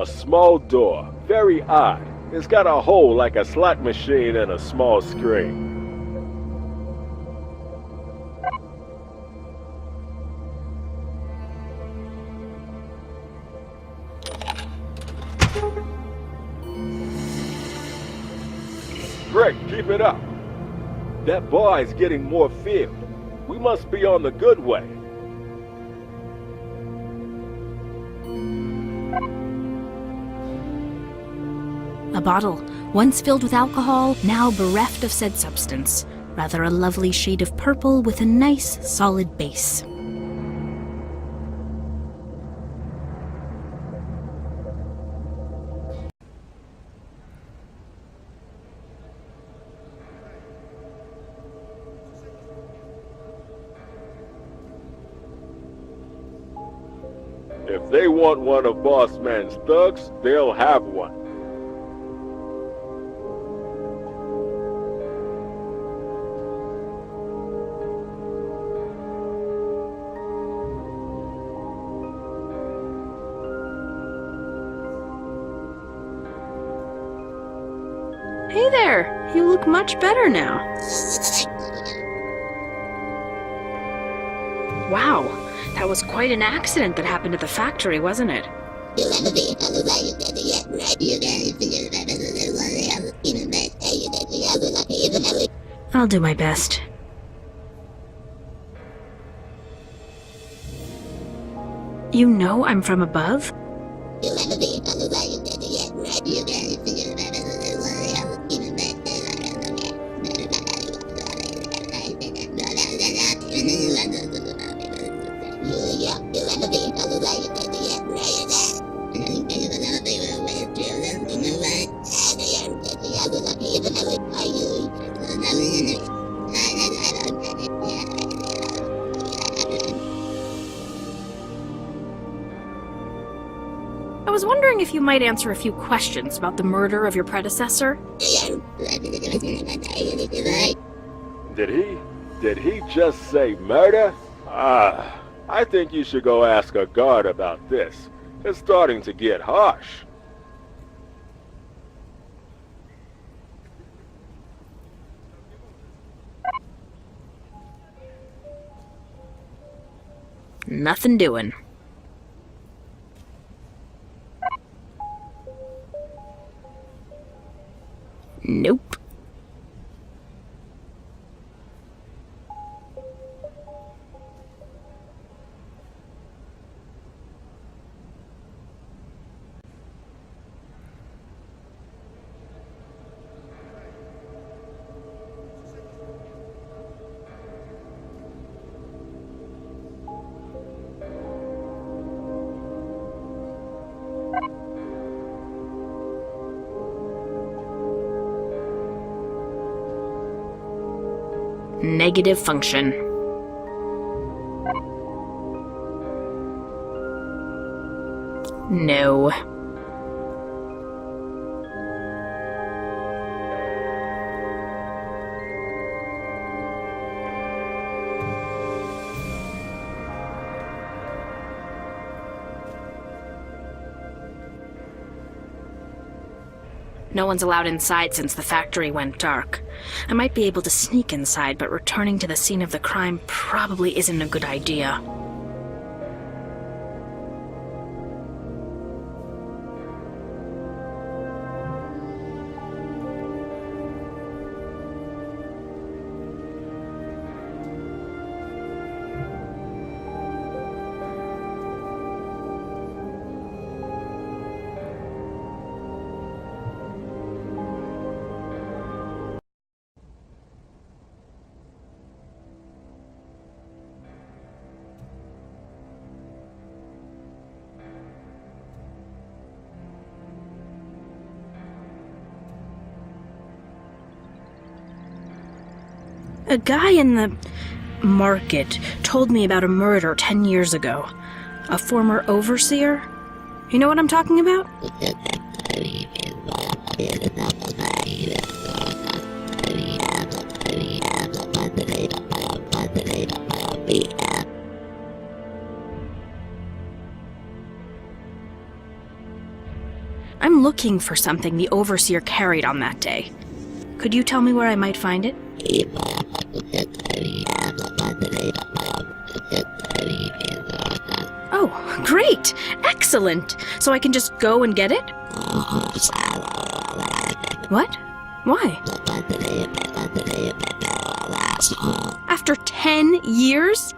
A small door, very odd. It's got a hole like a slot machine and a small screen. Great, keep it up. That bar is getting more filled. We must be on the good way. A bottle, once filled with alcohol, now bereft of said substance. Rather a lovely shade of purple with a nice, solid base. If they want one of Boss Man's thugs, they'll have one. Hey there! You look much better now. Wow, that was quite an accident that happened at the factory, wasn't it? I'll do my best. You know I'm from above? I was wondering if you might answer a few questions about the murder of your predecessor. Did he just say murder? I think you should go ask a guard about this. It's starting to get harsh. Nothing doing. Nope. Negative function. No. No one's allowed inside since the factory went dark. I might be able to sneak inside, but returning to the scene of the crime probably isn't a good idea. A guy in the market told me about a murder 10 years ago. A former overseer? You know what I'm talking about? looking for something the overseer carried on that day. Could you tell me where I might find it? Oh, great! Excellent! So I can just go and get it? What? Why? After 10 years?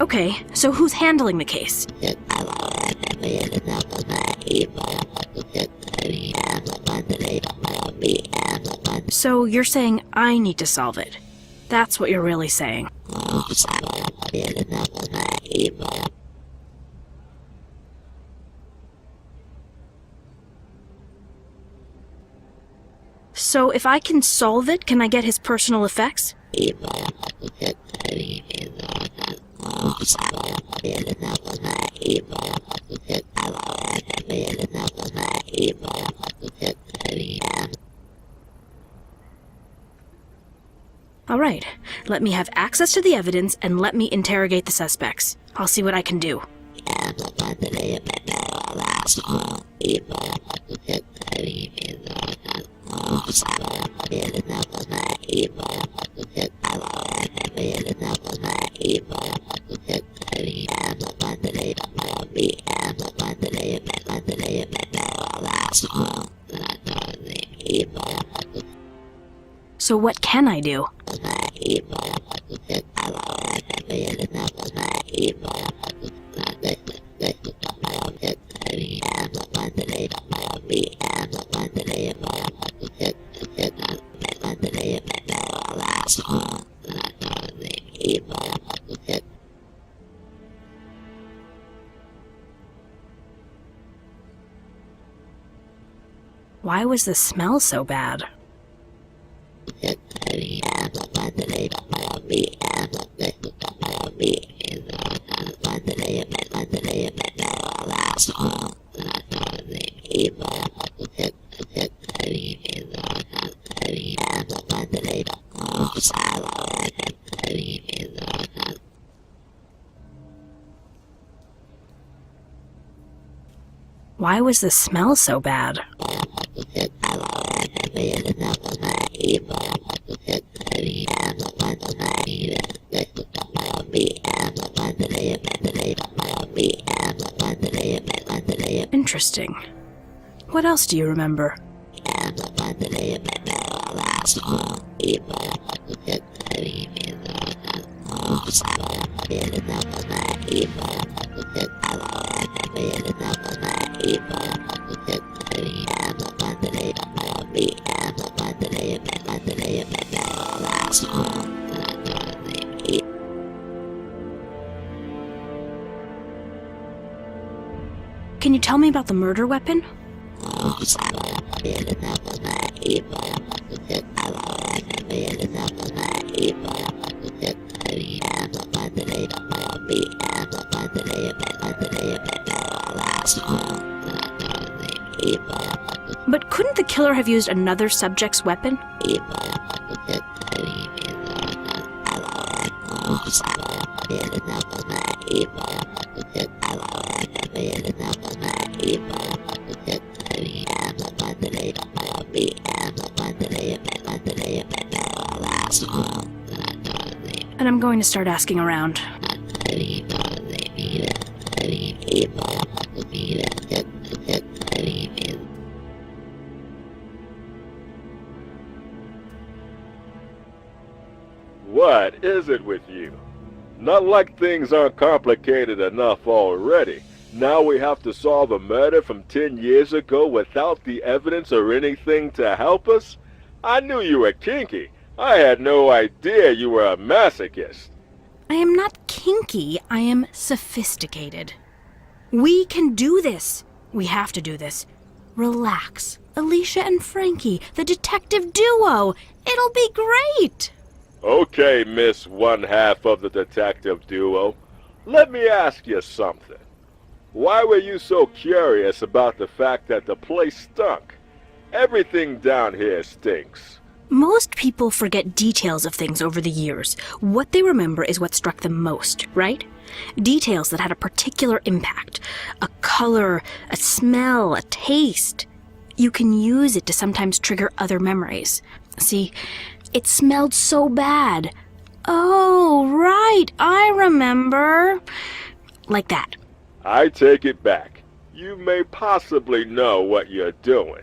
Okay, so who's handling the case? So you're saying I need to solve it. That's what you're really saying. So if I can solve it, can I get his personal effects? All right, let me have access to the evidence and let me interrogate the suspects. I'll see what I can do. So what can I do? Why was the smell so bad? Why was the smell so bad? Interesting. What else do you remember? Can you tell me about the murder weapon? But couldn't the killer have used another subject's weapon? And I'm going to start asking around. What is it with you? Not like things aren't complicated enough already. Now we have to solve a murder from 10 years ago without the evidence or anything to help us? I knew you were kinky. I had no idea you were a masochist. I am not kinky, I am sophisticated. We can do this. We have to do this. Relax. Alicia and Frankie, the detective duo. It'll be great. Okay, Miss One Half of the detective duo. Let me ask you something. Why were you so curious about the fact that the place stunk? Everything down here stinks. Most people forget details of things over the years. What they remember is what struck them most, right? Details that had a particular impact. A color, a smell, a taste. You can use it to sometimes trigger other memories. See, it smelled so bad. Oh, right, I remember. Like that. I take it back. You may possibly know what you're doing.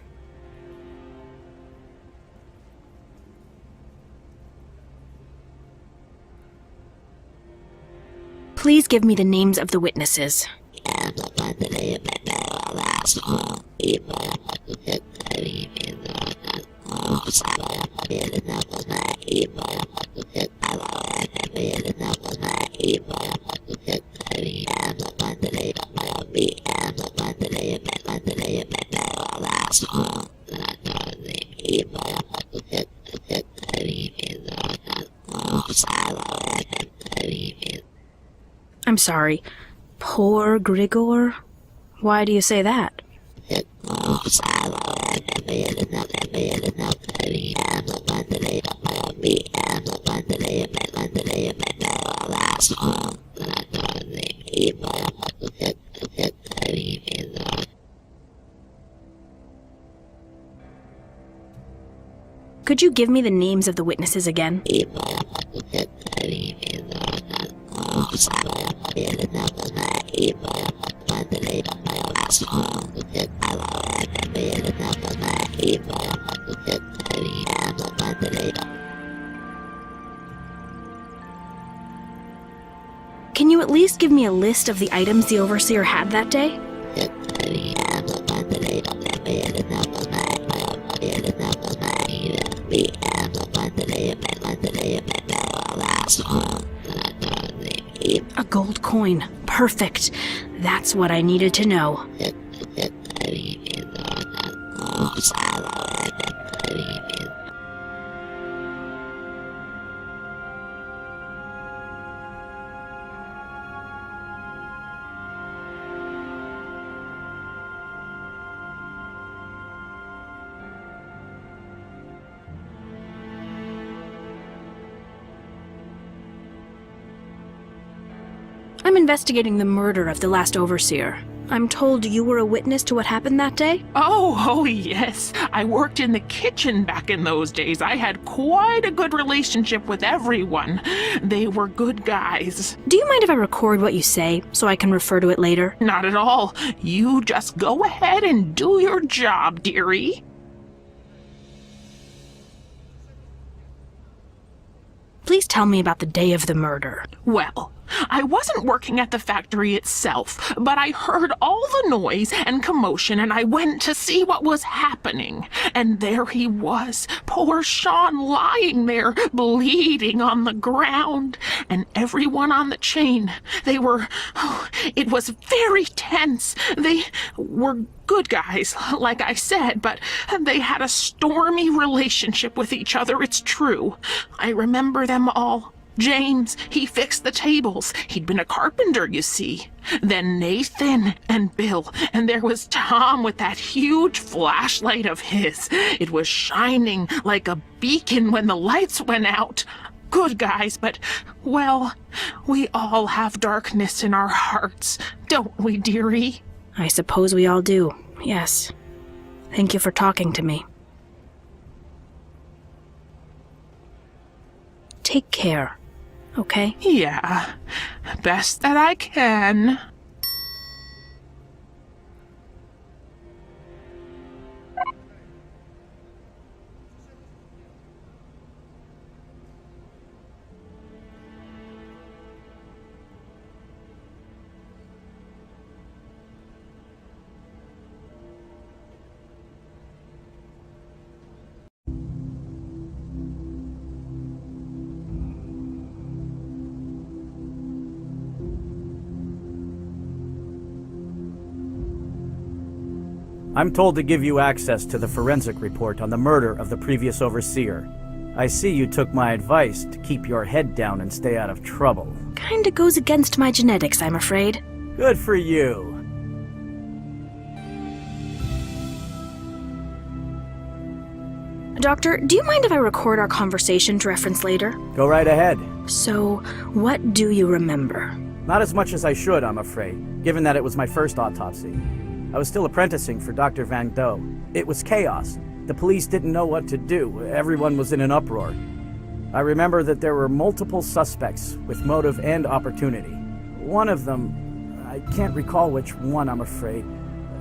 Please give me the names of the witnesses. I'm sorry. Poor Grigor? Why do you say that? Could you give me the names of the witnesses again? Can you at least give me a list of the items the overseer had that day? A gold coin. Perfect. That's what I needed to know. I'm investigating the murder of the last overseer. I'm told you were a witness to what happened that day? Oh, yes. I worked in the kitchen back in those days. I had quite a good relationship with everyone. They were good guys. Do you mind if I record what you say so I can refer to it later? Not at all. You just go ahead and do your job, dearie. Please tell me about the day of the murder. Well, I wasn't working at the factory itself, but I heard all the noise and commotion, and I went to see what was happening. And there he was, poor Sean, lying there, bleeding on the ground. And everyone on the chain, it was very tense. They were good guys, like I said, but they had a stormy relationship with each other, it's true. I remember them all. James, he fixed the tables. He'd been a carpenter, you see. Then Nathan and Bill, and there was Tom with that huge flashlight of his. It was shining like a beacon when the lights went out. Good guys, but, well, we all have darkness in our hearts, don't we, dearie? I suppose we all do, yes. Thank you for talking to me. Take care. Okay? Yeah, best that I can. I'm told to give you access to the forensic report on the murder of the previous overseer. I see you took my advice to keep your head down and stay out of trouble. Kinda goes against my genetics, I'm afraid. Good for you. Doctor, do you mind if I record our conversation to reference later? Go right ahead. So, what do you remember? Not as much as I should, I'm afraid, given that it was my first autopsy. I was still apprenticing for Dr. Van Doe. It was chaos. The police didn't know what to do. Everyone was in an uproar. I remember that there were multiple suspects with motive and opportunity. One of them, I can't recall which one, I'm afraid.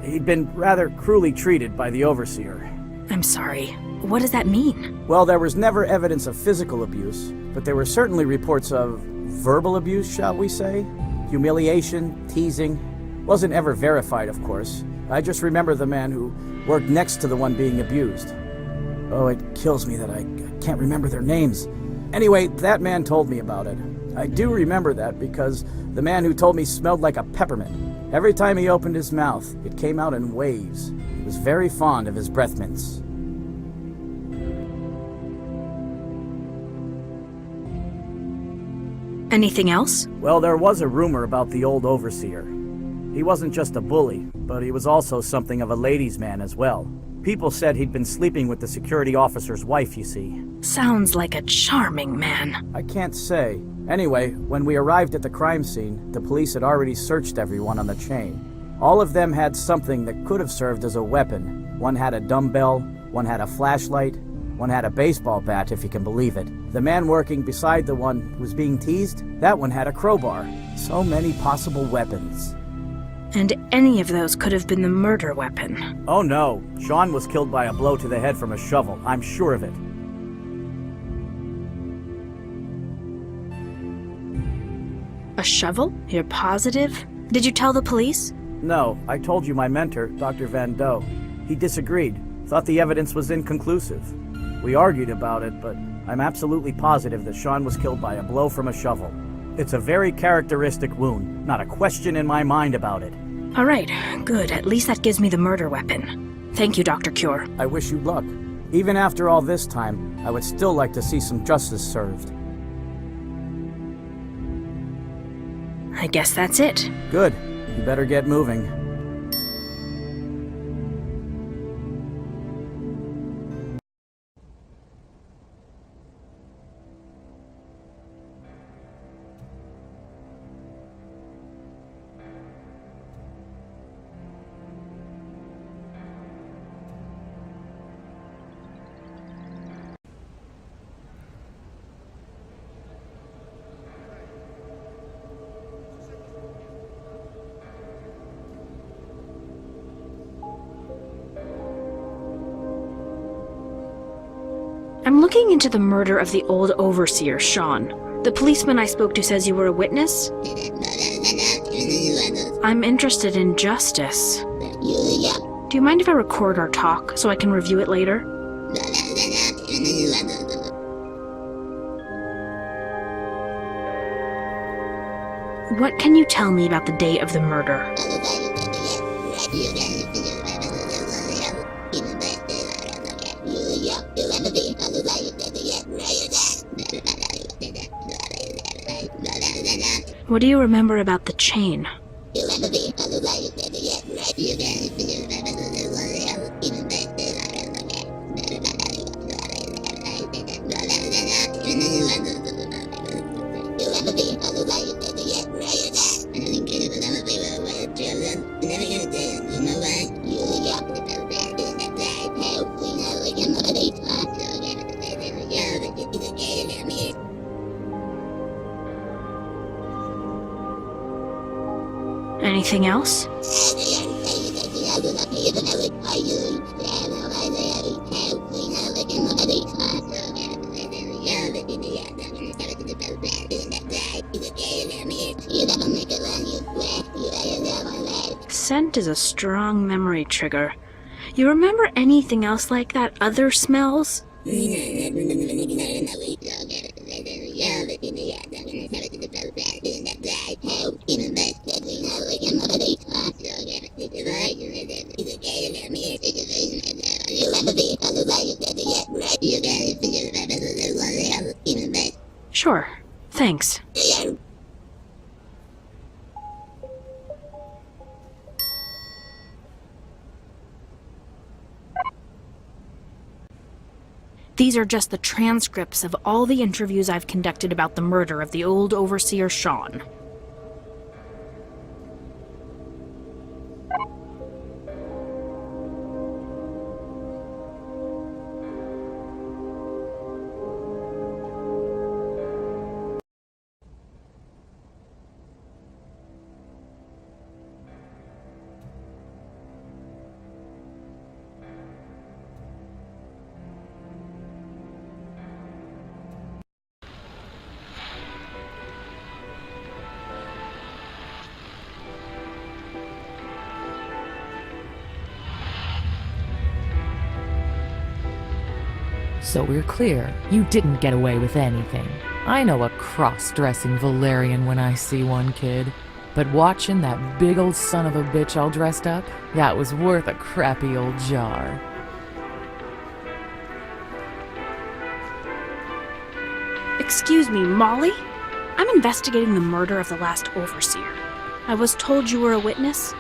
He'd been rather cruelly treated by the overseer. I'm sorry. What does that mean? Well, there was never evidence of physical abuse, but there were certainly reports of verbal abuse, shall we say? Humiliation, teasing. Wasn't ever verified, of course. I just remember the man who worked next to the one being abused. Oh, it kills me that I can't remember their names. Anyway, that man told me about it. I do remember that because the man who told me smelled like a peppermint. Every time he opened his mouth, it came out in waves. He was very fond of his breath mints. Anything else? Well, there was a rumor about the old overseer. He wasn't just a bully, but he was also something of a ladies' man as well. People said he'd been sleeping with the security officer's wife, you see. Sounds like a charming man. I can't say. Anyway, when we arrived at the crime scene, the police had already searched everyone on the chain. All of them had something that could have served as a weapon. One had a dumbbell, one had a flashlight, one had a baseball bat, if you can believe it. The man working beside the one who was being teased, that one had a crowbar. So many possible weapons. And any of those could have been the murder weapon. Oh no, Sean was killed by a blow to the head from a shovel, I'm sure of it. A shovel? You're positive? Did you tell the police? No, I told you my mentor, Dr. Van Doe. He disagreed, thought the evidence was inconclusive. We argued about it, but I'm absolutely positive that Sean was killed by a blow from a shovel. It's a very characteristic wound, not a question in my mind about it. All right, good. At least that gives me the murder weapon. Thank you, Dr. Cure. I wish you luck. Even after all this time, I would still like to see some justice served. I guess that's it. Good. You better get moving. I'm looking into the murder of the old overseer, Sean. The policeman I spoke to says you were a witness? I'm interested in justice. Do you mind if I record our talk so I can review it later? What can you tell me about the day of the murder? What do you remember about the chain? Anything else? Scent is a strong memory trigger. You remember anything else like that? Other smells? Sure. Thanks. These are just the transcripts of all the interviews I've conducted about the murder of the old overseer Sean. So we're clear, you didn't get away with anything. I know a cross-dressing Valerian when I see one, kid. But watching that big old son of a bitch all dressed up, that was worth a crappy old jar. Excuse me, Molly? I'm investigating the murder of the last overseer. I was told you were a witness.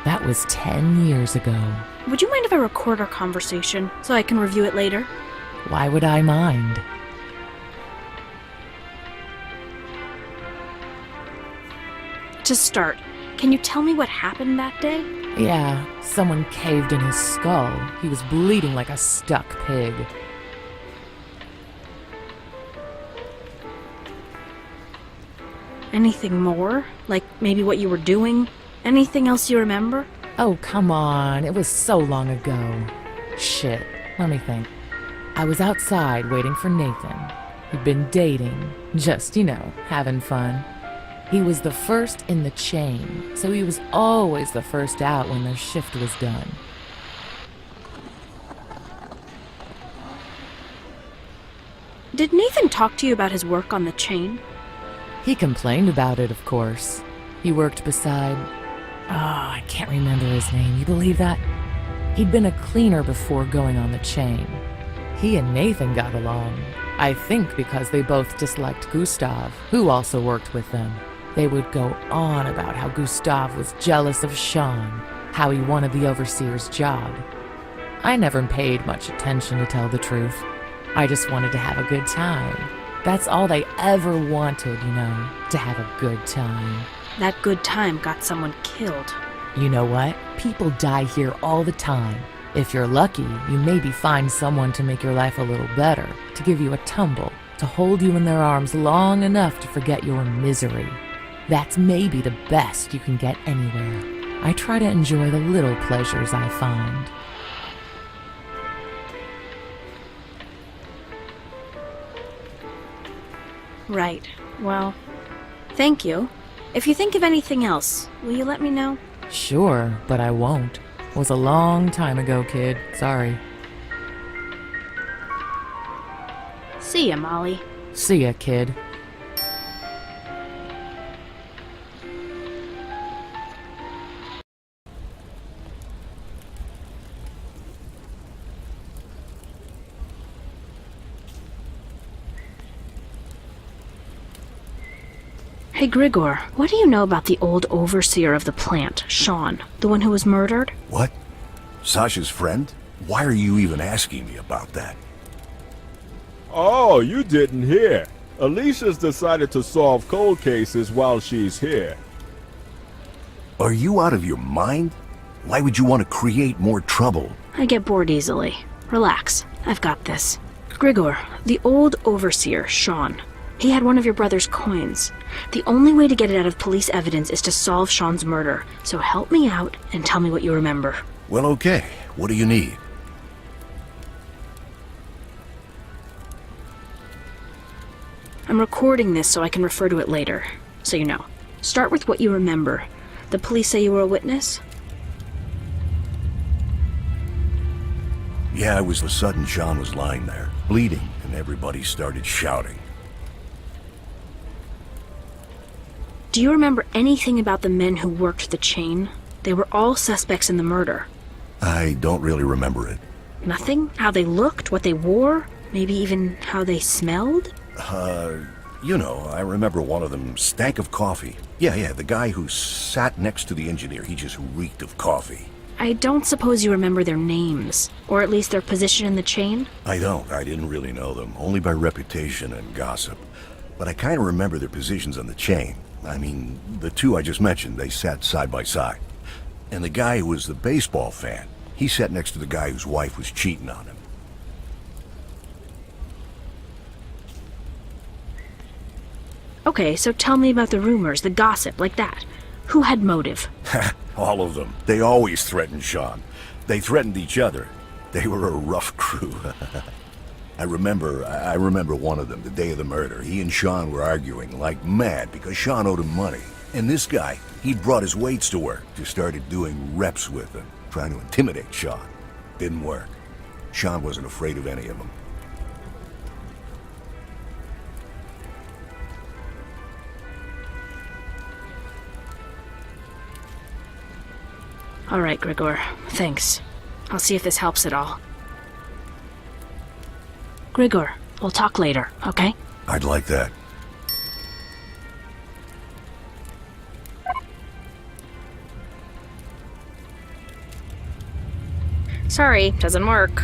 That was 10 years ago. Would you mind if I record our conversation so I can review it later? Why would I mind? To start, can you tell me what happened that day? Yeah, someone caved in his skull. He was bleeding like a stuck pig. Anything more? Like maybe what you were doing? Anything else you remember? Oh, come on. It was so long ago. Shit. Let me think. I was outside waiting for Nathan. We'd been dating. Just, having fun. He was the first in the chain, so he was always the first out when their shift was done. Did Nathan talk to you about his work on the chain? He complained about it, of course. He worked beside... I can't remember his name. You believe that? He'd been a cleaner before going on the chain. He and Nathan got along. I think because they both disliked Gustav, who also worked with them. They would go on about how Gustav was jealous of Sean, how he wanted the overseer's job. I never paid much attention, to tell the truth. I just wanted to have a good time. That's all they ever wanted, to have a good time. That good time got someone killed. You know what? People die here all the time. If you're lucky, you maybe find someone to make your life a little better, to give you a tumble, to hold you in their arms long enough to forget your misery. That's maybe the best you can get anywhere. I try to enjoy the little pleasures I find. Right. Well, thank you. If you think of anything else, will you let me know? Sure, but I won't. It was a long time ago, kid. Sorry. See ya, Molly. See ya, kid. Hey, Grigor, what do you know about the old overseer of the plant, Sean, the one who was murdered? What? Sasha's friend? Why are you even asking me about that? Oh, you didn't hear. Alicia's decided to solve cold cases while she's here. Are you out of your mind? Why would you want to create more trouble? I get bored easily. Relax, I've got this. Grigor, the old overseer, Sean. He had one of your brother's coins. The only way to get it out of police evidence is to solve Sean's murder. So help me out and tell me what you remember. Well, okay. What do you need? I'm recording this so I can refer to it later. So you know. Start with what you remember. The police say you were a witness? Yeah, it was the sudden Sean was lying there, bleeding, and everybody started shouting. Do you remember anything about the men who worked the chain? They were all suspects in the murder. I don't really remember it. Nothing? How they looked? What they wore? Maybe even how they smelled? I remember one of them stank of coffee. Yeah, the guy who sat next to the engineer, he just reeked of coffee. I don't suppose you remember their names, or at least their position in the chain? I don't. I didn't really know them, only by reputation and gossip. But I kind of remember their positions on the chain. I mean, the two I just mentioned, they sat side by side. And the guy who was the baseball fan, he sat next to the guy whose wife was cheating on him. Okay, so tell me about the rumors, the gossip, like that. Who had motive? All of them. They always threatened Sean. They threatened each other. They were a rough crew. I remember one of them, the day of the murder. He and Sean were arguing like mad because Sean owed him money. And this guy, he brought his weights to work, just started doing reps with them, trying to intimidate Sean. Didn't work. Sean wasn't afraid of any of them. All right, Grigor. Thanks. I'll see if this helps at all. Grigor, we'll talk later, okay? I'd like that. Sorry, doesn't work.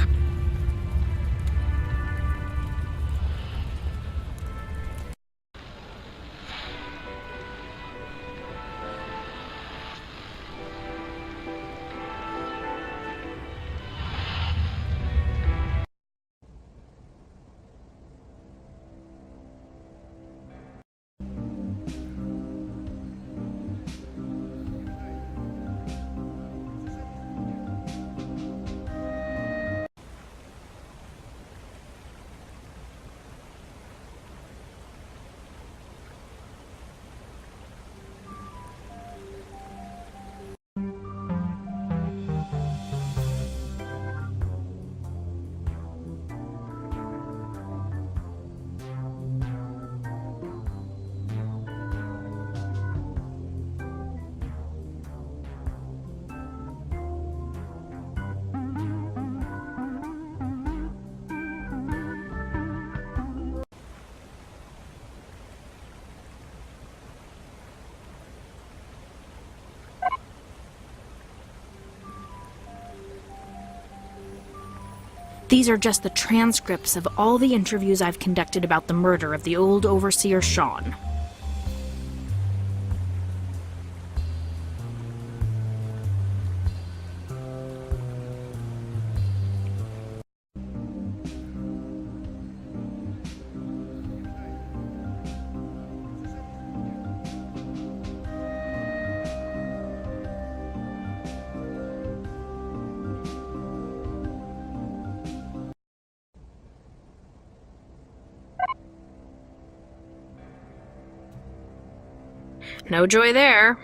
These are just the transcripts of all the interviews I've conducted about the murder of the old overseer Sean. No joy there.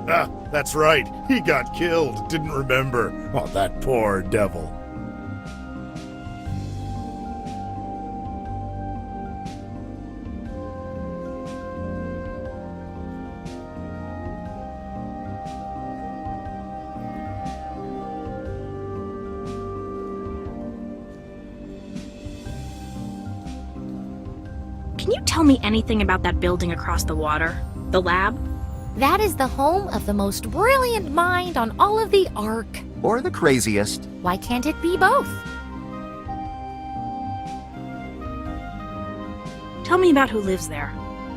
Ah, that's right. He got killed. Didn't remember. Oh, that poor devil. Can you tell me anything about that building across the water? The lab? That is the home of the most brilliant mind on all of the Ark. Or the craziest. Why can't it be both? Tell me about who lives there.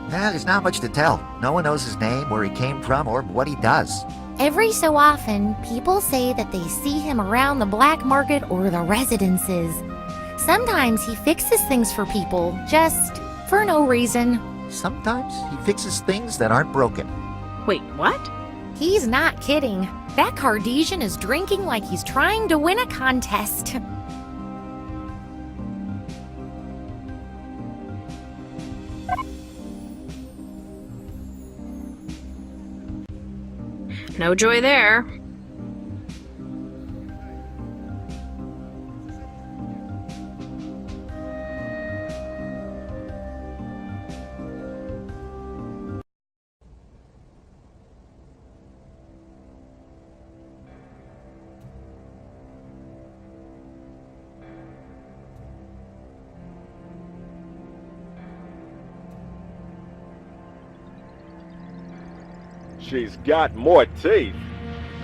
There's not much to tell. No one knows his name, where he came from, or what he does. Every so often, people say that they see him around the black market or the residences. Sometimes he fixes things for people, just for no reason. Sometimes he fixes things that aren't broken. Wait, what? He's not kidding. That Cardassian is drinking like he's trying to win a contest. No joy there. she's got more teeth.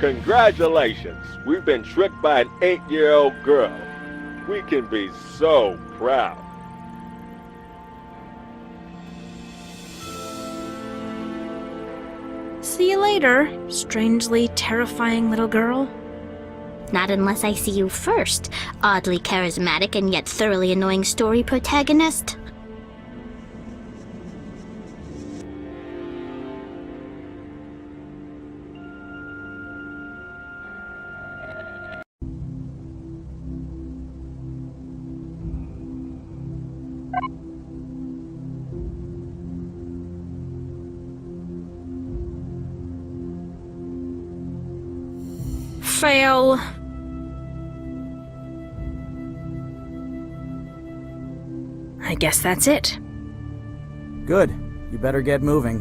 Congratulations, we've been tricked by an 8-year-old girl. We can be so proud. See you later, strangely terrifying little girl. Not unless I see you first, oddly charismatic and yet thoroughly annoying story protagonist. Fail. I guess that's it. Good. You better get moving.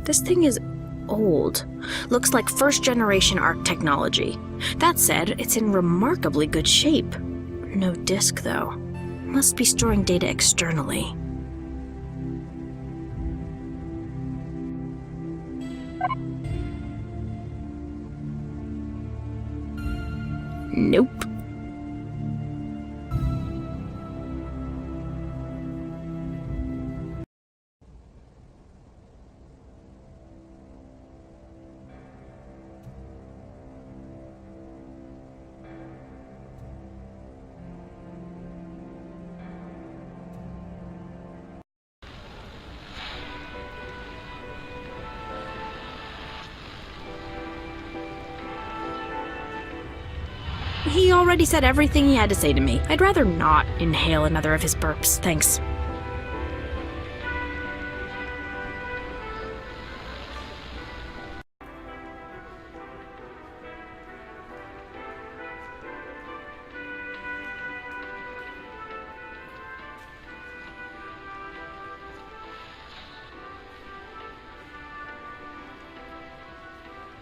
This thing is old. Looks like first-generation ARC technology. That said, it's in remarkably good shape. No disk, though. Must be storing data externally. Nope. He already said everything he had to say to me. I'd rather not inhale another of his burps, thanks.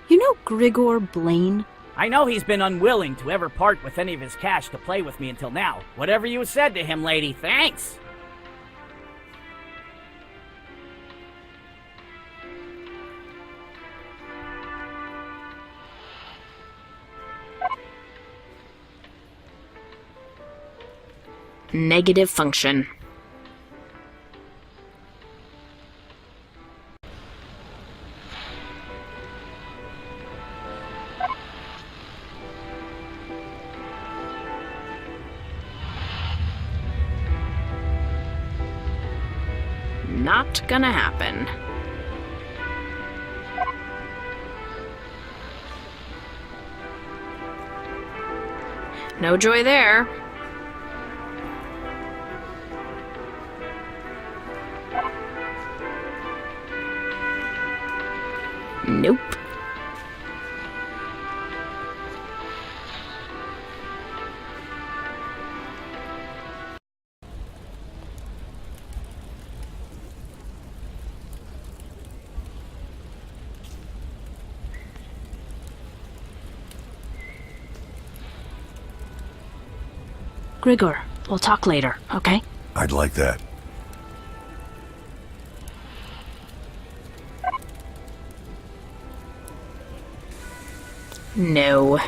You know Grigor Blaine? I know he's been unwilling to ever part with any of his cash to play with me until now. Whatever you said to him, lady, thanks! Negative function. Not gonna happen. No joy there. Nope. Grigor, we'll talk later, okay? I'd like that. No.